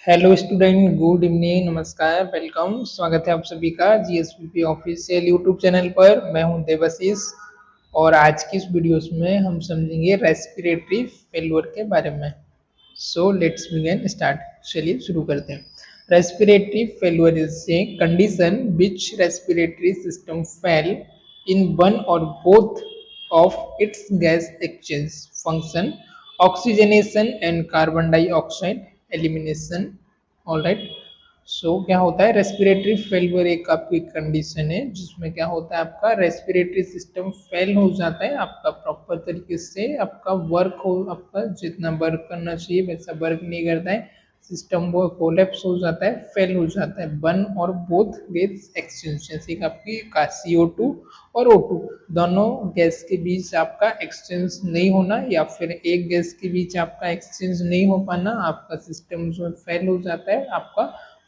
Hello student, good evening, नमस्कार, welcome. स्वागत है आप सभी का जीएसपीपी ऑफिशियल यूट्यूब चैनल पर। मैं हूं देवाशीष और आज की इस वीडियोस में हम समझेंगे रेस्पिरेटरी फेल्योर के बारे में। So let's begin start. चलिए शुरू करते हैं। Respiratory failure is a condition which respiratory system fail in one और both of its gas exchange function, oxygenation and carbon dioxide elimination. All right. So क्या होता है रेस्पिरेटरी फेलियर? एक आपकी कंडीशन है जिसमें क्या होता है आपका रेस्पिरेटरी सिस्टम फेल हो जाता है, आपका प्रॉपर तरीके से आपका वर्क हो, आपका जितना वर्क करना चाहिए वैसा वर्क नहीं करता है, सिस्टम वो कोलेप्स हो जाता है, फेल हो जाता है। वन और बोथ गैस एक्सचेंज, जैसे कि आपकी CO2 और O2 दोनों गैस के बीच आपका एक्सचेंज नहीं होना या फिर एक गैस के बीच आपका एक्सचेंज नहीं हो पाना, आपका सिस्टम जो फेल हो जाता है, आपका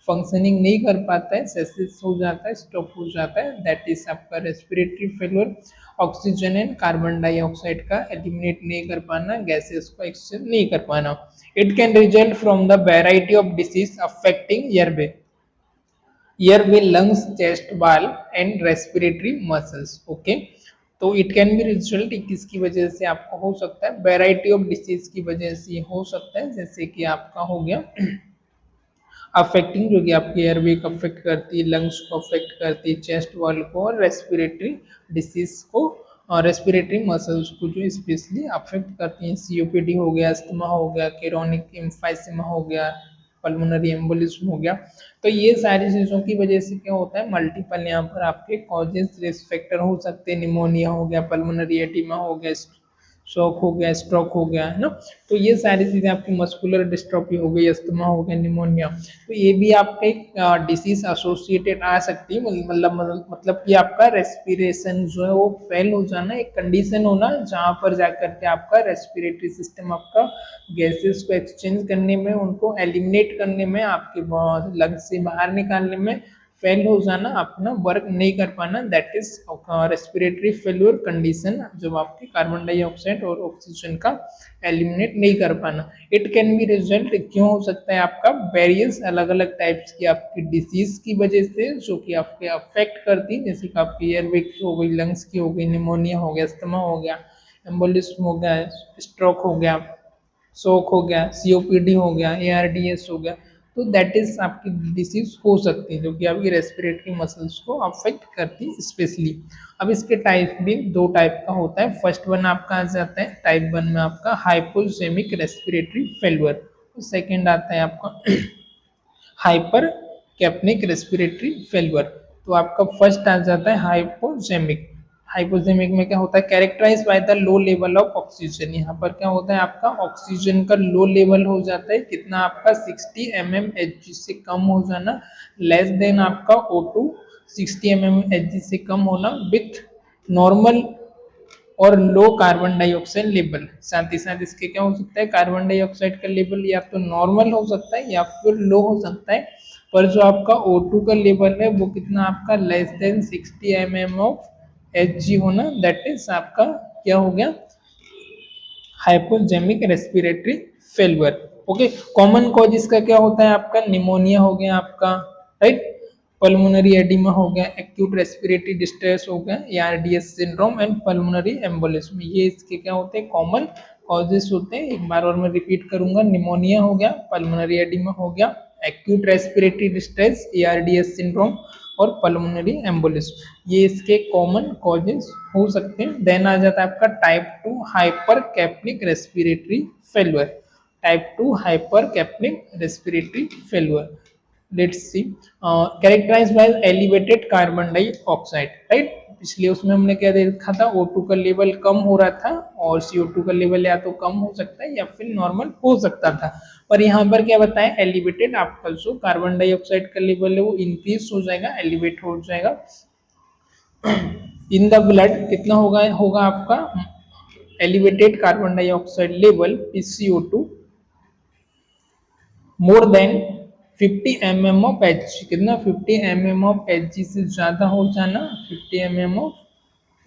फंक्शनिंग नहीं कर पाता है, सेसिस हो जाता है, स्टॉप हो जाता है, दैट इज आपका respiratory failure. Oxygen and carbon dioxide का एलिमिनेट नहीं कर पाना, गैसेस को एक्सचेंज नहीं कर पाना। It can result from the variety of disease affecting airway, lungs, chest वाल एंड रेस्पिरेटरी मसल्स। ओके, तो इट कैन बी रिजल्ट किसकी वजह से आपको हो सकता है? वैरायटी ऑफ डिसीज की वजह से हो सकता है, जैसे कि आपका हो गया अफेक्टिंग, जो कि आपके एयरवे को अफेक्ट करती है, लंग्स को अफेक्ट करती है, चेस्ट वॉल को, और रेस्पिरेटरी डिसीज को और रेस्पिरेटरी मसल्स को जो स्पेशली अफेक्ट करती हैं। COPD हो गया, अस्थमा हो गया, क्रोनिक एम्फाइसेमा हो गया, पल्मोनरी एम्बोलिज्म हो गया। तो ये सारी चीज़ों की वजह से क्या होता है, मल्टीपल यहाँ पर आपके कॉजेज रिस्क फैक्टर हो सकते हैं। निमोनिया हो गया, पल्मोनरी एडिमा हो गया, शॉक हो गया, स्ट्रोक हो गया, है ना। तो ये सारी चीजें आपकी मस्कुलर डिस्ट्रोफी हो गई, अस्थमा हो गया, निमोनिया, तो ये भी आपका एक डिसीज एसोसिएटेड आ सकती है। मतलब कि आपका रेस्पिरेशन जो है वो फेल हो जाना, एक कंडीशन होना जहां पर जाकर के आपका रेस्पिरेटरी सिस्टम आपका गैसेस को एक्सचेंज करने में, उनको एलिमिनेट करने में, आपके लंग्स से बाहर निकालने में फेल हो जाना, अपना वर्क नहीं कर पाना, that is respiratory failure condition, जब आपके कार्बन डाइऑक्साइड और ऑक्सीजन का एलिमिनेट नहीं कर पाना। इट कैन बी रिजल्ट क्यों हो सकता है आपका? वेरियस अलग अलग टाइप्स की आपकी डिसीज की वजह से जो कि आपके अफेक्ट करती है, जैसे कि आपकी एयरवे की हो गई, लंग्स की हो गई, निमोनिया हो गया, अस्थमा हो गया, एम्बोलिज्म हो गया, स्ट्रोक हो गया, शोक हो गया, COPD हो गया, ARDS हो गया। तो दैट इज आपकी डिसीज हो सकती है जो कि आपकी रेस्पिरेटरी मसल्स को अफेक्ट करती है स्पेशली। अब इसके टाइप भी दो टाइप का होता है। फर्स्ट वन आपका आ जाता है टाइप 1 में आपका हाइपोजेमिक रेस्पिरेटरी फेल्यूर, सेकेंड आता है आपका हाइपर कैप्निक रेस्पिरेटरी फेल्यूर। तो आपका फर्स्ट आ जाता है हाइपोजेमिक। हाइपोजेमिक में क्या होता है? Characterise by the low level of oxygen. यहाँ पर क्या होता है आपका ऑक्सीजन का लो लेवल हो जाता है, कितना आपका 60 mmHg से कम हो जाना, लेस देन आपका O2 60 mmHg से कम होना, विथ नॉर्मल और लो कार्बन डाइऑक्साइड लेवल। साथ ही साथ इसके क्या हो सकता है, कार्बन डाइऑक्साइड का लेवल या तो नॉर्मल हो सकता है या फिर लो हो सकता है, पर जो आपका O2 का लेवल है वो कितना आपका less than 60 mm of Hg होना, दैट इज आपका क्या हो गया, hypoxaemic respiratory failure. Okay, common cause इसका क्या होता है आपका? निमोनिया हो गया आपका, राइट, पल्मोनरी एडिमा हो गया, एक्यूट रेस्पिरेटरी डिस्ट्रेस हो गया, ARDS syndrome and pulmonary embolism. ये इसके क्या होते हैं? कॉमन कॉजेस होते हैं। एक बार और मैं रिपीट करूंगा, निमोनिया हो गया, पल्मोनरी एडिमा हो गया, acute respiratory distress, ARDS syndrome और पल्मोनरी एम्बोलिज्म, ये इसके कॉमन कॉजेस हो सकते हैं। देन आ जाता है आपका type 2 hypercapnic respiratory failure. Type 2 hypercapnic respiratory failure, let's see, characterized by elevated carbon dioxide, right. इसलिए उसमें हमने क्या देखा था, O2 का लेवल कम हो रहा था और CO2 का लेवल या तो कम हो सकता है या फिर नॉर्मल हो सकता था, पर यहाँ पर क्या बताएं, एलिवेटेड। आपका जो कार्बन डाइऑक्साइड का लेवल है वो इंक्रीज हो जाएगा, एलिवेट हो जाएगा इन द ब्लड। कितना होगा होगा आपका elevated carbon dioxide level PCO2 more than 50 mm of Hg। कितना? 50 mm ऑफ Hg से ज्यादा हो जाना, 50 mm of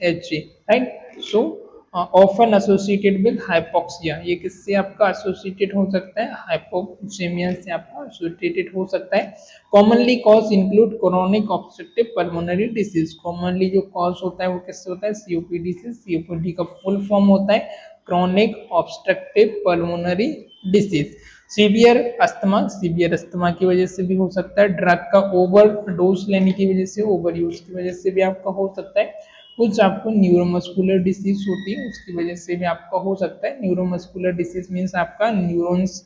Hg, right. So often associated with hypoxia, ये किससे आपका एसोसिएटेड हो सकता है? हाइपोक्सीमिया से आपका ट्रीटेड हो सकता है। Commonly cause include chronic obstructive pulmonary disease. Commonly जो कॉज होता है वो किससे होता है? सीओपीडी से। सीओपीडी का फुल फॉर्म होता है chronic obstructive pulmonary disease. Severe asthma की वजह से भी हो सकता है। ड्रग का ओवर डोज लेने की वजह से, ओवर यूज की वजह से भी आपका हो सकता है। कुछ आपको न्यूरोमस्कुलर डिसीज होती है उसकी वजह से भी आपका हो सकता है। न्यूरोमस्कुलर डिसीज मीन्स आपका न्यूरॉन्स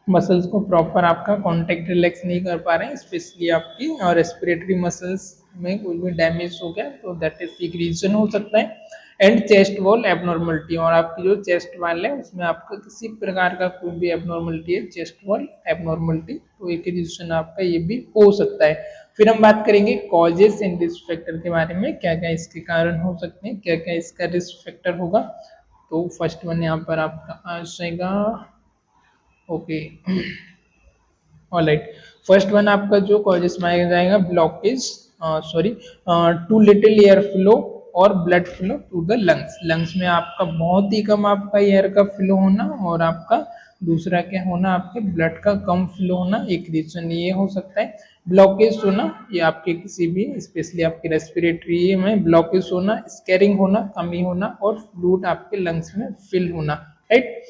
मसल्स को प्रॉपर आपका कॉन्टेक्ट रिलैक्स नहीं कर पा रहे हैं, स्पेशली आपकी और रेस्पिरेटरी मसल्स में कोई भी डैमेज हो गया तो दैट इज एक रीजन हो सकता है। एंड चेस्ट वॉल एबनॉर्मलिटी, और आपकी जो चेस्ट वॉल है उसमें आपका किसी प्रकार का कोई भी एबनॉर्मलिटी है, चेस्ट वॉल एबनॉर्मलिटी, तो एक रीजन आपका ये भी हो सकता है। फिर हम बात करेंगे कॉजेस एंड रिस्क फैक्टर के बारे में, क्या क्या इसके कारण हो सकते हैं, क्या क्या इसका रिस्क फैक्टर होगा। तो फर्स्ट वन यहाँ पर आपका आ जाएगा, ओके ऑलराइट। फर्स्ट वन आपका जो कॉजेस माना जाएगा blockage, sorry, too little air flow और blood flow to the lungs. Lungs में आपका बहुत ही कम आपका एयर का फ्लो होना, और आपका दूसरा क्या होना, आपके ब्लड का कम फ्लो होना, एक रीजन ये हो सकता है। ब्लॉकेज होना, ये आपके किसी भी स्पेशली आपके रेस्पिरेटरी में ब्लॉकेज होना, स्कैरिंग होना, कमी होना, और फ्लूइड आपके लंग्स में फिल होना, right.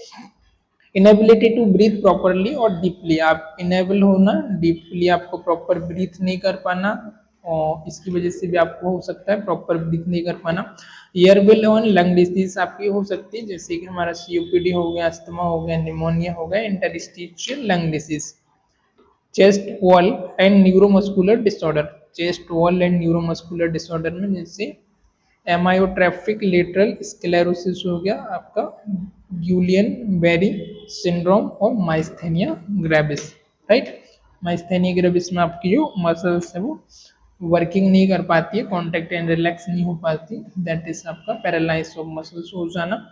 Inability to breathe properly और डीपली, आप इनेबल होना, डीपली आपको प्रॉपर ब्रीथ नहीं कर पाना, और इसकी वजह से भी आपको हो सकता है प्रॉपर ब्रीथ नहीं कर पाना। एयरवेल और लंग डिसीज आपकी हो सकती है, जैसे कि हमारा सीओपीडी हो गया, अस्थमा हो गया, निमोनिया हो गया, interstitial lung disease. Chest wall and neuromuscular disorder, chest wall and neuromuscular disorder में जैसे एमायोट्रैफिक लेटरल स्क्लेरोसिस हो गया आपका, यूलियन बेरी सिंड्रोम और myasthenia gravis, right. Myasthenia gravis में आपकी जो मसल्स है वो वर्किंग नहीं कर पाती है, कॉन्टेक्ट एंड रिलैक्स नहीं हो पाती, दैट इज आपका पैरालाइज ऑफ मसल्स हो जाना।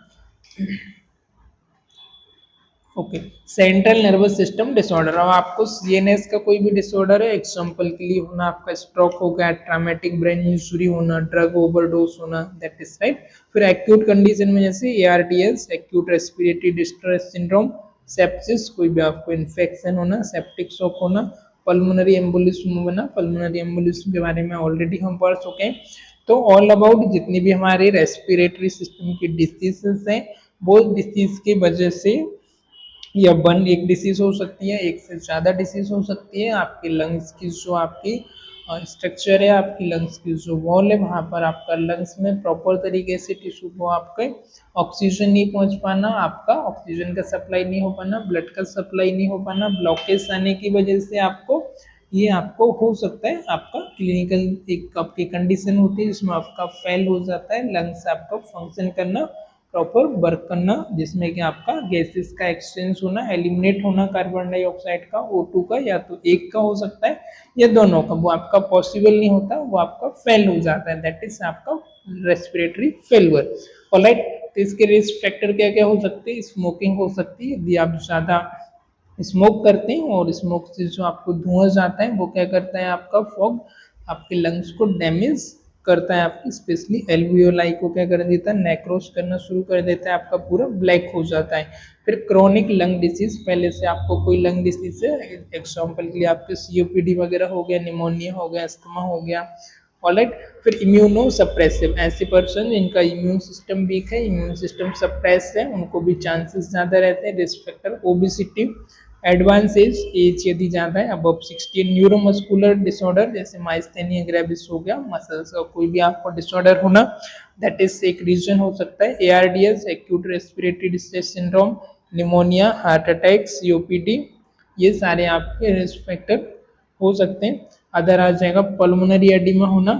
Okay, central nervous system disorder, अब आपको सीएनएस का कोई भी डिसऑर्डर है, एग्जांपल के लिए होना आपका स्ट्रोक हो गया, ट्रॉमेटिक ब्रेन इंजरी होना, ड्रग ओवरडोज होना, दैट इज राइट। फिर एक्यूट कंडीशन में जैसे ARDS, acute respiratory distress syndrome, sepsis, कोई भी आपको इन्फेक्शन होना, सेप्टिक शॉक होना, पल्मोनरी एम्बोलिज्म होना, पल्मोनरी एम्बोलिज्म के बारे में ऑलरेडी हम पढ़ चुके हैं। तो ऑल अबाउट जितनी भी हमारे रेस्पिरेटरी सिस्टम की डिसीजेस हैं, वो डिसीज की वजह से या वन एक डिसीज हो सकती है, एक से ज़्यादा डिसीज हो सकती है। आपके लंग्स की जो आपकी स्ट्रक्चर है, आपकी लंग्स की जो वॉल है, वहाँ पर आपका लंग्स में प्रॉपर तरीके से टिश्यू को आपके ऑक्सीजन नहीं पहुँच पाना, आपका ऑक्सीजन का सप्लाई नहीं हो पाना, ब्लड का सप्लाई नहीं हो पाना, ब्लॉकेज आने की वजह से आपको ये आपको हो सकता है आपका क्लिनिकल एक आपकी कंडीशन होती है जिसमें आपका फेल हो जाता है लंग्स आपका फंक्शन करना, प्रॉपर वर्क करना, जिसमें कि आपका गैसेस का एक्सचेंज होना, एलिमिनेट होना कार्बन डाइऑक्साइड का, O2 का, या तो एक का हो सकता है या दोनों का, वो आपका पॉसिबल नहीं होता, वो आपका फेल हो जाता है, दैट इज आपका रेस्पिरेटरी फेलवर। ऑलराइट, तो इसके रिस्क फैक्टर क्या क्या हो सकते हैं? स्मोकिंग हो सकती है, यदि आप ज़्यादा स्मोक करते हैं और स्मोक से जो आपको धुआं जाता है वो क्या करता है, आपका फॉग आपके लंग्स को डैमेज करता है, आपकी स्पेशली एल्वियोलाई को क्या कर देता है, नेक्रोस करना शुरू कर देता है, आपका पूरा ब्लैक हो जाता है। फिर क्रोनिक लंग डिसीज, पहले से आपको कोई लंग डिसीज है, एग्जाम्पल के लिए आपके सीओपीडी वगैरह हो गया, निमोनिया हो गया, अस्थमा हो गया, ऑलराइट। फिर इम्यूनो सप्रेसिव, ऐसे पर्सन जिनका इम्यून सिस्टम वीक है, इम्यून सिस्टम सप्रेस है, उनको भी चांसेस ज़्यादा रहते हैं। Risk factor obesity, advance age यदि ज़्यादा है अबव 60, न्यूरोमस्कुलर डिसऑर्डर जैसे माइस्थेनिया ग्रेविस हो गया, मसल्स का कोई भी आपको डिसऑर्डर होना, दैट इज एक रीजन हो सकता है। ARDS, acute respiratory distress syndrome, pneumonia, heart attack, COPD, ये सारे आपके रिस्क फैक्टर हो सकते हैं। अदर आ जाएगा पल्मोनरी एडिमा होना,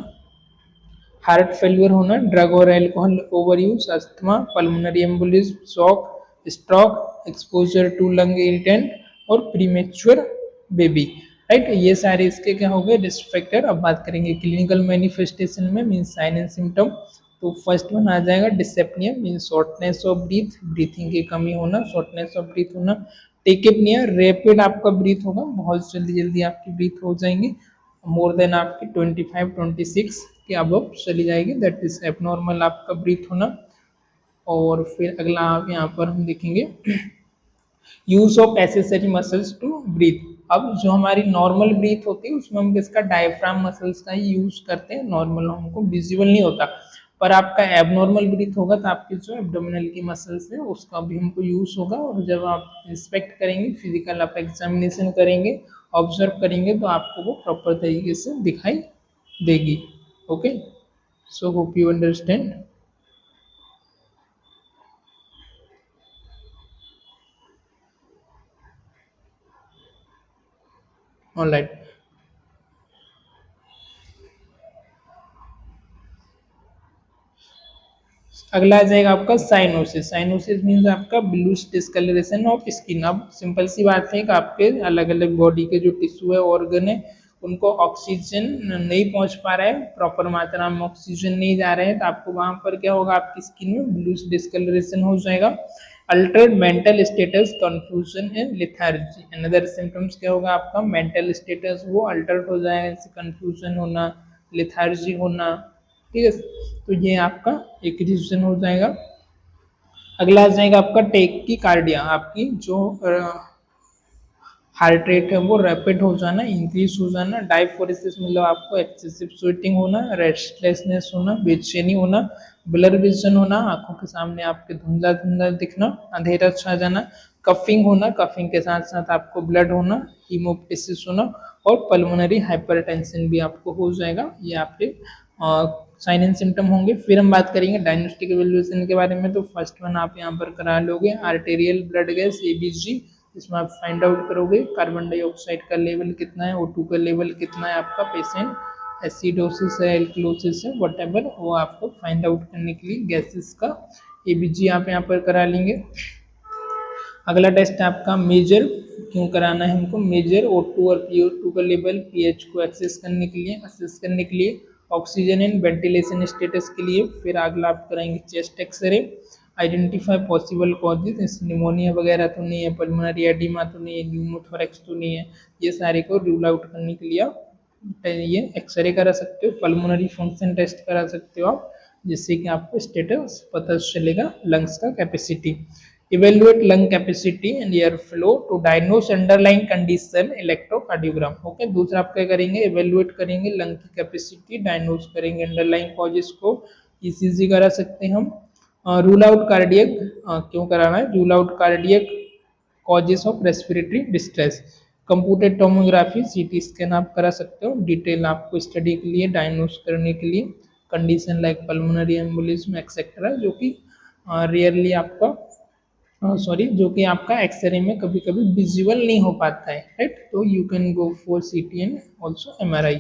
हार्ट फेल्यूर होना, ड्रग और alcohol overuse, asthma, pulmonary embolism, shock, stroke, exposure to lung irritant और प्रीमेच्योर बेबी, राइट। ये सारे इसके क्या हो गए रिस्क फैक्टर। अब बात करेंगे क्लिनिकल मैनिफेस्टेशन में, मीन साइन एंड सिम्टम। तो फर्स्ट वन आ जाएगा dyspnoea, mean shortness of breath, breathing की कमी होना, शॉर्टनेस ऑफ ब्रीथ होना। टेकिपनिया, रैपिड आपका ब्रीथ होगा, बहुत जल्दी जल्दी आपकी ब्रीथ हो जाएंगी, मोर देन आपकी 25-26 के अबव चली जाएगी, दैट इज एबनॉर्मल आपका ब्रीथ होना। और फिर अगला आप यहाँ पर हम देखेंगे use of accessory muscles to breathe. अब जो हमारी नॉर्मल ब्रीथ होती है उसमें हम किसका डायफ्राम मसल्स का ही यूज करते हैं, नॉर्मल हमको विजिबल नहीं होता। पर आपका एबनॉर्मल ब्रीथ होगा तो आपकी जो एब्डोमिनल की मसल्स है उसका भी हमको यूज होगा, और जब आप इंस्पेक्ट करेंगे, फिजिकल आप एग्जामिनेशन करेंगे, ऑब्जर्व करेंगे, तो आपको वो प्रॉपर तरीके से दिखाई देगी। Okay, so hope you understand. Alright, अगला आ जाएगा आपका साइनोसिस। साइनोसिस मीन्स आपका ब्लूइश डिस्कलरेशन ऑफ स्किन। अब सिंपल सी बात है कि आपके अलग अलग बॉडी के जो टिश्यू है, ऑर्गन है, उनको ऑक्सीजन नहीं पहुंच पा रहा है, प्रॉपर मात्रा में ऑक्सीजन नहीं जा रहे हैं, तो आपको वहां पर क्या होगा, आपकी स्किन में ब्लूइश डिस्कलरेशन हो जाएगा। Altered mental status, confusion and lethargy. Another symptoms क्या होगा, आपका मेंटल स्टेटस वो अल्टर्ड हो जाएगा, जैसे कंफ्यूजन होना, लेथार्जी होना। ठीक है, तो ये आपका एक रीजन हो जाएगा। अगला आ जाएगा आपका टेक की कार्डिया। आपकी जो हार्ट रेट है वो रैपिड हो जाना, इंक्रीज हो जाना। डायफोरेसिस मतलब आपको एक्सेसिव स्वेटिंग होना, रेस्टलेसनेस होना, बेचैनी होना, ब्लर विजन होना, आंखों के सामने आपके धुंधला धुंधला दिखना, अंधेरा छा जाना, कफिंग होना, कफिंग के साथ साथ आपको ब्लड होना, हीमोप्टिसिस होना, और पल्मोनरी हाइपरटेंशन भी आपको हो जाएगा। ये आपके साइन एंड सिम्टम होंगे। फिर हम बात करेंगे डायग्नोस्टिक एवेल्युएशन के बारे में। तो फर्स्ट वन आप यहाँ पर करा लोगे आर्टेरियल ब्लड गैस, एबीजी। इसमें आप फाइंड आउट करोगे कार्बन डाइऑक्साइड का लेवल कितना है, O2 का लेवल कितना है, आपका पेशेंट एसिडोसिस है, एल्कलोसिस है, व्हाटएवर, वो आपको फाइंड आउट करने के लिए गैसेस का एबीजी आप यहाँ पर करा लेंगे। अगला टेस्ट आपका मेजर, क्यों कराना है हमको, मेजर O2 और PO2 का लेवल, पीएच को एक्सेस करने के लिए, असेस करने के लिए, ऑक्सीजन एंड वेंटिलेशन स्टेटस के लिए। फिर अगला आप कराएंगे chest x ray, identify possible causes, जैसे निमोनिया वगैरह तो नहीं है, पल्मोनरी एडिमा तो नहीं है, न्यूमोथोरेक्स तो नहीं है, ये सारे को रूल आउट करने के लिए आप ये एक्सरे करा सकते हो। पल्मोनरी फंक्शन टेस्ट करा सकते हो आप, जिससे कि आपको स्टेटस पता चलेगा लंग्स का capacity. evaluate lung capacity and air flow to diagnose underlying condition, electrocardiogram। Okay, दूसरा आप क्या करेंगे, evaluate करेंगे लंग की कैपेसिटी, डायग्नोज करेंगे अंडरलाइंग कॉजेस को, ईसीजी करा सकते हैं हम। रूल आउट कार्डियक, क्यों कराना है, rule out cardiac causes of respiratory distress. Computed tomography, CT scan आप करा सकते हो, डिटेल आपको स्टडी के लिए, डायग्नोज करने के लिए, condition like pulmonary embolism etcetera, जो कि रेयरली आपका सॉरी जो कि आपका एक्सरे में कभी कभी विजुअल नहीं हो पाता है, राइट। तो यू कैन गो फॉर सीटी एंड ऑल्सो एमआरआई।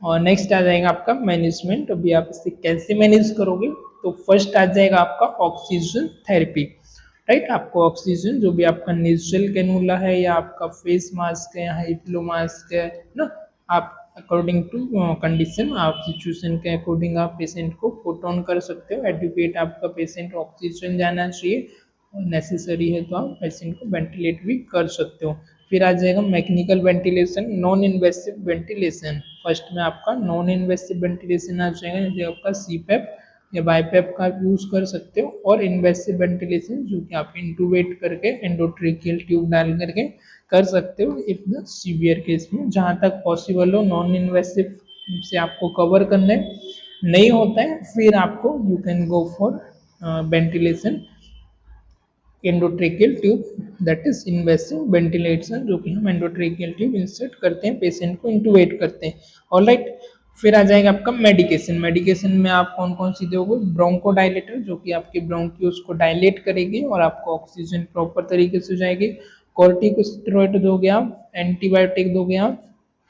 और नेक्स्ट आ जाएगा आपका मैनेजमेंट। अभी आप इसे कैसे मैनेज करोगे, तो फर्स्ट आ जाएगा आपका ऑक्सीजन थेरेपी, राइट। आपको ऑक्सीजन जो भी आपका नेजल कैनुला है, या आपका फेस मास्क है, या हाइफ्लो मास्क है ना, आप अकॉर्डिंग टू कंडीशन, आप सिचुएशन के अकॉर्डिंग आप पेशेंट को पुट ऑन कर सकते हो। एडुकेट आपका पेशेंट ऑक्सीजन जाना चाहिए, नेसेसरी है तो आप पेशेंट को वेंटिलेट भी कर सकते हो। फिर आ जाएगा mechanical ventilation, non invasive ventilation. First में आपका नॉन इन्वेसिव वेंटिलेशन आ जाएगा, जैसे आपका सीपैप या बाईपैप का यूज कर सकते हो। और इन्वेसिव वेंटिलेशन जो कि आप इंटूबेट करके एंडोट्रेकियल ट्यूब डाल करके कर सकते हो इफ द सीवियर केस में, जहाँ तक पॉसिबल हो। नॉन इन्वेसिव से आपको कवर करने नहीं होता है, फिर आपको you can go for ventilation endotracheal tube, that is invasive ventilation, जो कि हम एंडोट्रेकियल ट्यूब इंसर्ट करते हैं, पेशेंट को इंटूबेट करते हैं। ऑलराइट, फिर आ जाएगा आपका मेडिकेशन। मेडिकेशन में आप कौन कौन सी दोगे, ब्रोंको डायलेटर जो कि आपके ब्रोंक्यूल्स को डायलेट करेगी और आपको ऑक्सीजन प्रॉपर तरीके से जाएगी। कॉर्टिकोस्टेरॉइड दोगे आप, एंटीबायोटिक दोगे आप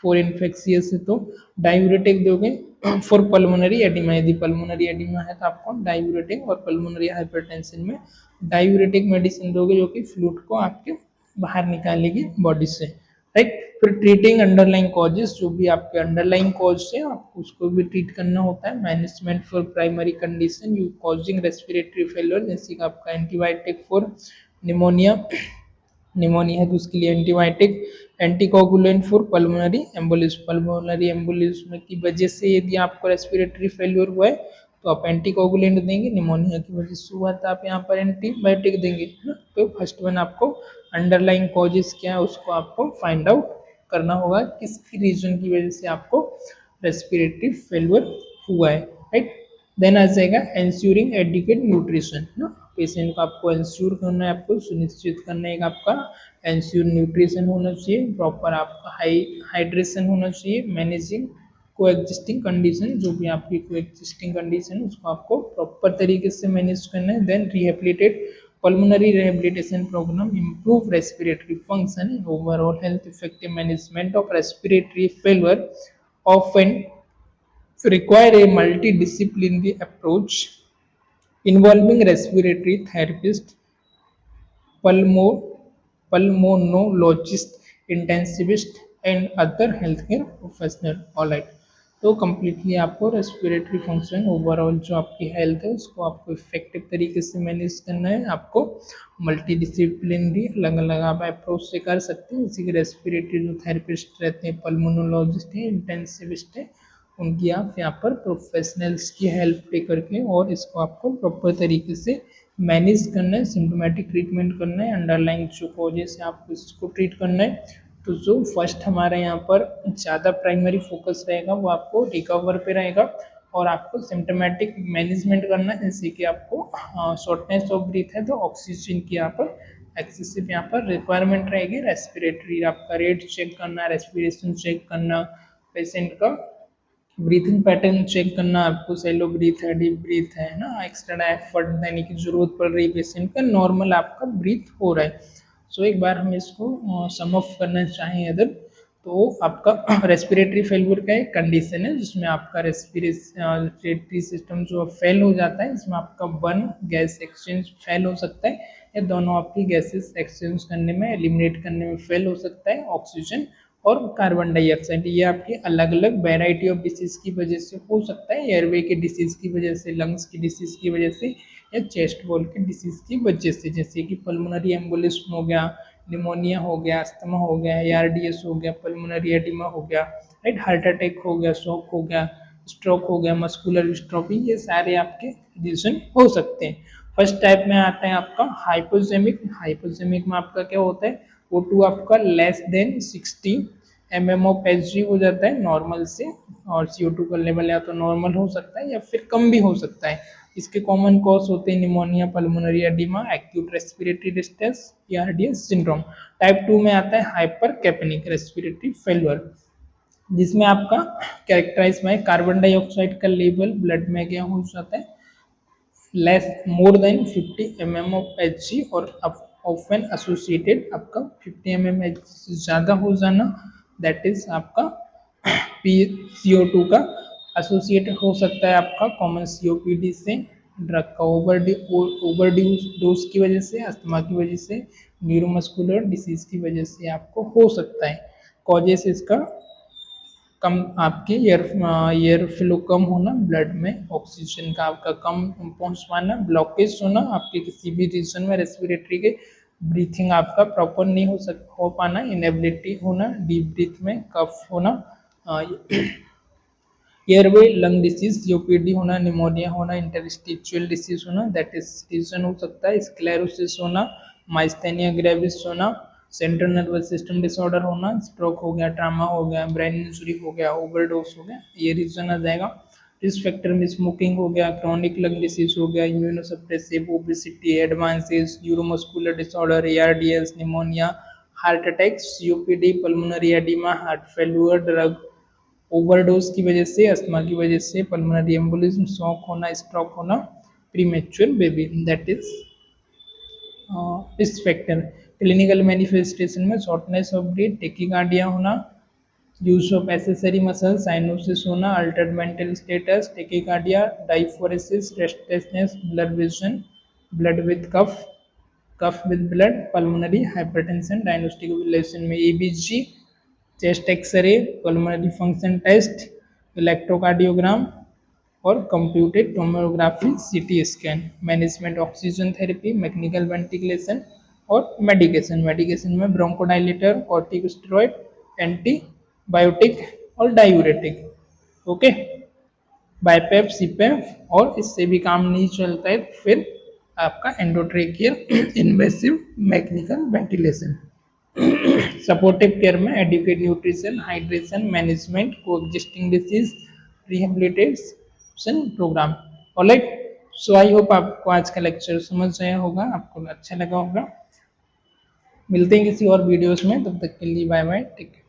फॉर इन्फेक्शियस है तो, डायूरेटिक दोगे फॉर पल्मोनरी एडिमा, यदि पल्मोनरी एडिमा है तो आपको डायूरेटिक, और पल्मोनरी हाइपरटेंशन में डायूरेटिक मेडिसिन दोगे जो कि फ्लूइड को आपके बाहर निकालेगी बॉडी से, राइट। फिर ट्रीटिंग अंडरलाइंग कॉजेस, जो भी आपके अंडरलाइंग कॉज है आपको उसको भी ट्रीट करना होता है। Management for primary condition you causing respiratory failure, जैसे कि आपका एंटीबायोटिक फॉर निमोनिया, निमोनिया है तो उसके लिए antibiotic, anticoagulant for pulmonary embolism, pulmonary embolism की वजह से यदि आपको रेस्पिरेटरी फेलियर हुआ है तो आप एंटीकोगुलेंट देंगे, निमोनिया की वजह से हुआ तो आप यहाँ पर एंटीबायोटिक देंगे, है ना। तो फर्स्ट वन आपको अंडरलाइंग कॉजेस क्या है उसको आपको फाइंड आउट करना होगा किस रीजन की वजह से आपको रेस्पिरेटरी फेलियर हुआ है, राइट। देन आ जाएगा एंश्योरिंग एडिक्वेट न्यूट्रिशन ना, पेशेंट को आपको एंश्योर करना है, आपको सुनिश्चित करना है कि आपका एंश्योर न्यूट्रिशन होना चाहिए, प्रॉपर आपका हाइड्रेशन होना चाहिए, मैनेजिंग को एग्जिस्टिंग कंडीशन, जो भी आपकी को एग्जिस्टिंग कंडीशन है उसको आपको प्रॉपर तरीके से मैनेज करना है। Then rehabilitate pulmonary rehabilitation program, improve respiratory function and overall health, effective management of respiratory failure often require a multidisciplinary approach involving respiratory therapist, pulmo, pulmonologist, intensivist and other healthcare professional. All right. तो completely आपको respiratory function overall जो आपकी health है उसको आपको effective तरीके से manage करना है। आपको मल्टी डिसिप्लिनरी अलग अलग आप अप्रोच से कर सकते हैं, जैसे कि रेस्पिरेटरी जो थेरेपिस्ट रहते हैं, पल्मोनोलॉजिस्ट हैं, इंटेंसिविस्ट हैं, उनकी आप यहाँ पर प्रोफेशनल्स की हेल्प ले करके और इसको आपको प्रॉपर तरीके से मैनेज करना है, सिम्टोमेटिक ट्रीटमेंट करना है, अंडरलाइंग जो कॉजेज है आपको इसको ट्रीट करना है। तो जो फर्स्ट हमारा यहाँ पर ज़्यादा प्राइमरी फोकस रहेगा वो आपको रिकवर पे रहेगा और आपको सिम्टोमेटिक मैनेजमेंट करना है, जैसे कि आपको शॉर्टनेस ऑफ ब्रीथ है तो ऑक्सीजन की यहाँ पर एक्सेसिव यहाँ पर रिक्वायरमेंट रहेगी, रेस्पिरेटरी आपका रेट चेक करना, रेस्पिरेशन चेक करना, पेशेंट का ब्रीथिंग पैटर्न चेक करना, आपको सेलो ब्रीथ है, डीप ब्रीथ है ना, एक्स्ट्रा एफर्ट देने की जरूरत पड़ रही है पेशेंट का, नॉर्मल आपका ब्रीथ हो रहा है। सो एक बार हम इसको सम ऑफ करना चाहें अगर, तो आपका रेस्पिरेटरी फेलियर का एक कंडीशन है जिसमें आपका रेस्पिरेटरी सिस्टम जो फेल हो जाता है, इसमें आपका वन गैस एक्सचेंज फेल हो सकता है या दोनों आपकी गैसेस एक्सचेंज करने में, एलिमिनेट करने में फेल हो सकता है, ऑक्सीजन और कार्बन डाइऑक्साइड। ये आपके अलग अलग वेराइटी ऑफ डिसीज की वजह से हो सकता है, एयरवे के डिसीज की वजह से, लंग्स की डिसीज की वजह से या चेस्ट वॉल के डिसीज की वजह से, जैसे कि पल्मोनरी एम्बोलिज्म हो गया, निमोनिया हो गया, अस्थमा हो गया, ARDS हो गया, पल्मोनरी एडिमा हो गया, राइट, हार्ट अटैक हो गया, शॉक हो गया, स्ट्रोक हो गया, मस्कुलर डिस्ट्रोफी, ये सारे आपके रीजन हो सकते हैं। फर्स्ट टाइप में आता है आपका हाइपोजेमिक। हाइपोजेमिक में आपका क्या होता है, O2 आपका less than 60 mm of Hg हो जाता है नॉर्मल से, और CO2 का लेवल या तो नॉर्मल हो सकता है या फिर कम भी हो सकता है। इसके कॉमन कॉज होते हैं pneumonia, pulmonary oedema, acute respiratory distress, ARDS syndrome. Type 2 में आता है हाइपर कैपेनिक रेस्पिरेटरी फेलियर, जिसमें आपका कैरेक्टराइज में कार्बन डाइऑक्साइड का लेवल ब्लड में क्या हो जाता है, less more than 50 mm of Hg और ऑफन एसोसिएटेड आपका 50 mm Hg से ज़्यादा हो जाना, दैट इज आपका CO2 का एसोसिएटेड हो सकता है आपका कॉमन COPD से, ड्रग का ओवरड्यूज डोज की वजह से, अस्थमा की वजह से, न्यूरोमस्कुलर डिसीज की वजह से आपको हो सकता है। कॉजेस इसका कम आपके एयर फ्लो कम होना, ब्लड में ऑक्सीजन का आपका कम पहुंच पाना, ब्लॉकेज होना आपके किसी भी रीजन में रेस्पिरेटरी के, ब्रीथिंग आपका प्रॉपर नहीं हो पाना, इनेबिलिटी होना, डीप ब्रीथ में कफ होना, एयरवे लंग डिसीज, COPD होना, निमोनिया होना, इंटरस्टिशियल डिसीज होना, दैट इज रीजन हो सकता है, स्क्लेरोसिस होना, माइस्थेनिया ग्रेविस होना, सेंट्रल नर्वस सिस्टम डिसऑर्डर होना, स्ट्रोक हो गया, ट्रामा हो गया, ब्रेन इंजरी हो गया, ओवरडोज हो गया, ये रीजन आ जाएगा। रिस्क फैक्टर में स्मोकिंग हो गया, क्रॉनिक लंग डिसीज हो गया, immunosuppressive, obesity, advances, neuromuscular disorder, ARDS, pneumonia, heart attack, COPD, pulmonary oedema, heart failure, drug overdose की वजह से, अस्थमा की वजह से, पल्मोनरी एम्बोलिज्म, शॉक होना, स्ट्रोक होना, premature baby, that is risk factor. Clinical manifestation में शॉर्टनेस ऑफ ब्रीथ, टेकिकार्डिया होना, use of accessory muscle, cyanosis होना, altered mental status, tachycardia, diaphoresis, restlessness, blurred vision, blood with cough, cough with blood, pulmonary hypertension, diagnostic relation में ABG, chest x-ray, pulmonary function test, electrocardiogram और computed tomography, CT scan. Management oxygen therapy, mechanical ventilation और medication. Medication में bronchodilator, corticosteroid, antibiotic और diuretic, okay, BiPAP, CPAP, और इससे भी काम नहीं चलता है फिर आपका endotracheal invasive mechanical ventilation. Supportive care में adequate nutrition, hydration management, coexisting disease, rehabilitation programme. Alright, so I hope आपको आज का लेक्चर समझ आया होगा, आपको अच्छा लगा होगा। मिलते हैं किसी और वीडियोस में, तब तक के लिए बाय बाय, टेक केयर।